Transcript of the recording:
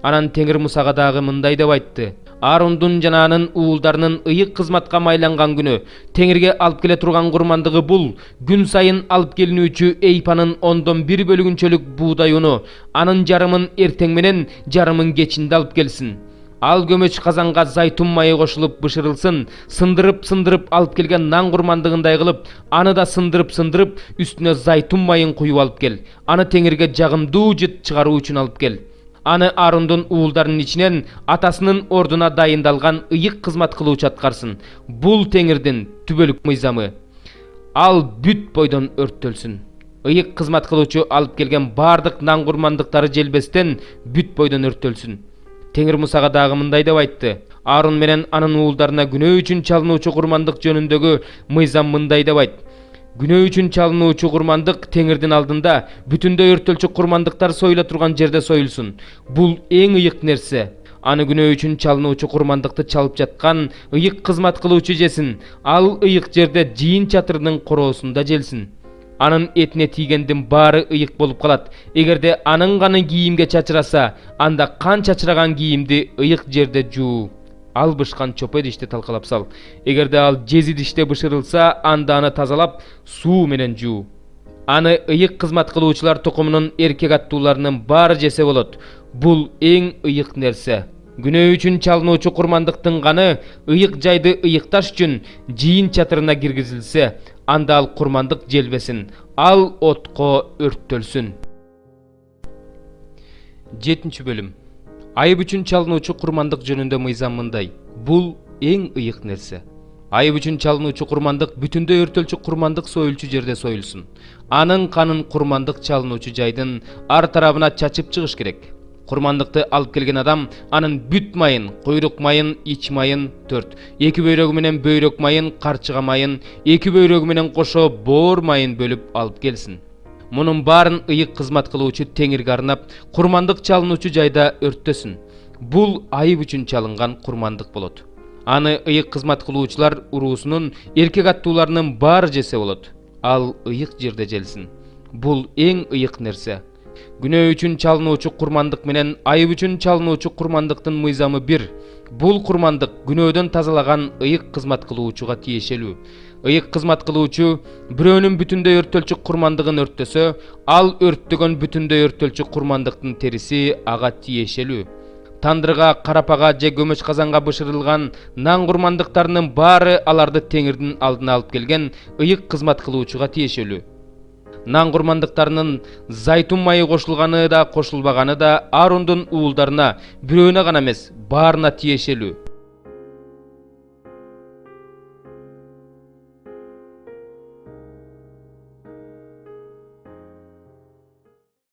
Анан Теңир Мусага дагы мындай деп айтты: Аарундун жана анын уулдарынын ыйык кызматка майланган күнү Теңирге алып келе турган курмандыгы бул күн сайын алып келинүүчү эйпанын 1/10 бөлүгүнчөлүк буудай уну, анын жарымын эртең менен, жарымын кечинде алып келсин. Ал көмөч казанга зайтун майы кошулуп бышырылсын, сындырып алып келген нан курмандыгындай кылып, аны да сындырып үстүнө зайтун майын куюп алып кел. Аны Теңирге жагымдуу жыт чыгаруу үчүн алып кел. Аны Аарундун уулдарынын ичинен атасынын ордуна дайындалган ыйык кызмат кылуучу аткарсын. Бул Теңирдин түбөлүк мыйзамы. Ал бүт бойдон өрттөлсүн. Ыйык кызмат кылуучу алып келген бардык нан курмандыктары желбестен бүт бойдон өрттөлсүн. Теңир Мусага дагы мындай деп айтты: Аарун менен анын уулдарына күнөө үчүн чалынуучу курмандык жөнүндөгү мыйзам мындай деп айт: Күнөө үчүн чалынуучу курмандык Теңирдин алдында бүтүндөй өртөлчү курмандыктар союла турган жерде союлсун. Бул эң ыйык нерсе. Аны күнөө үчүн чалынуучу курмандыкты чалып жаткан ыйык кызмат кылуучу жесин. Ал ыйык жерде жыйын чатырынын короосунда желсин. Анын этине тийгендин баары ыйык болуп калат. Эгерде анын каны кийимге чачыраса, анда кан чачыраган кийимди ыйык жерде жуу. Ал бышкан чопо идиште талкалап сал. Эгерде ал жез идиште бышырылса, анда аны тазалап суу менен жуу. Аны ыйык кызмат кылуучулар тукумунун эркек аттууларынын баары жесе болот. Бул эң ыйык нерсе. Күнөө үчүн чалынуучу курмандыктын каны ыйык жайды ыйыкташ үчүн жыйын чатырына киргизилсе, анда ал курмандык желбесин, ал отко өрттөлсүн. 7 бөлүм. Айып үчүн чалынуучу курмандык жөнүндө мыйзам мындай. Бул эң ыйык нерсе. Айып үчүн чалынуучу курмандык бүтүндөй өртөлчү курмандык союлчу жерде союлсун. Анын канын курмандык чалынуучу жайдын ар тарабына чачып чыгыш керек. Курмандыкты алып келген адам анын бүт майын, куйрук майын, ич майын 4, 2 бөйрөгү менен бөйрөк майын, карчыга майын, 2 бөйрөгү менен кошо боор майын бөлүп алып келсин. Мунун баарын ыйык кызмат кылуучу Теңирге арнап, курмандык чалынуучу жайда өрттөсүн. Бул айып үчүн чалынган курмандык болот. Аны ыйык кызмат кылуучулар уруусунун эркек аттууларынын баары жесе болот. Ал ыйык жерде желсин. Бул эң ыйык нерсе. Күнөө үчүн чалынуучу курмандык менен айып үчүн чалынуучу курмандыктын мыйзамы бир. Бул курмандык күнөөдөн тазалаган ыйык кызмат кылуучуга тиешелүү. Ыйык кызмат кылуучу бирөөнүн бүтүндөй өртөлчү курмандыгын өрттөсө, ал өрттөгөн бүтүндөй өртөлчү курмандыктын териси ага тиешелүү. Тандырга, карапага же көмөч казанга бышырылган нан курмандыктарынын баары аларды Теңирдин алдына алып келген ыйык кызмат кылуучуга тиешелүү. Нан курмандыктарынын зайтун майы кошулганы да, кошулбаганы да Аарундун уулдарына, бирөөнө гана эмес, баарына тиешелүү.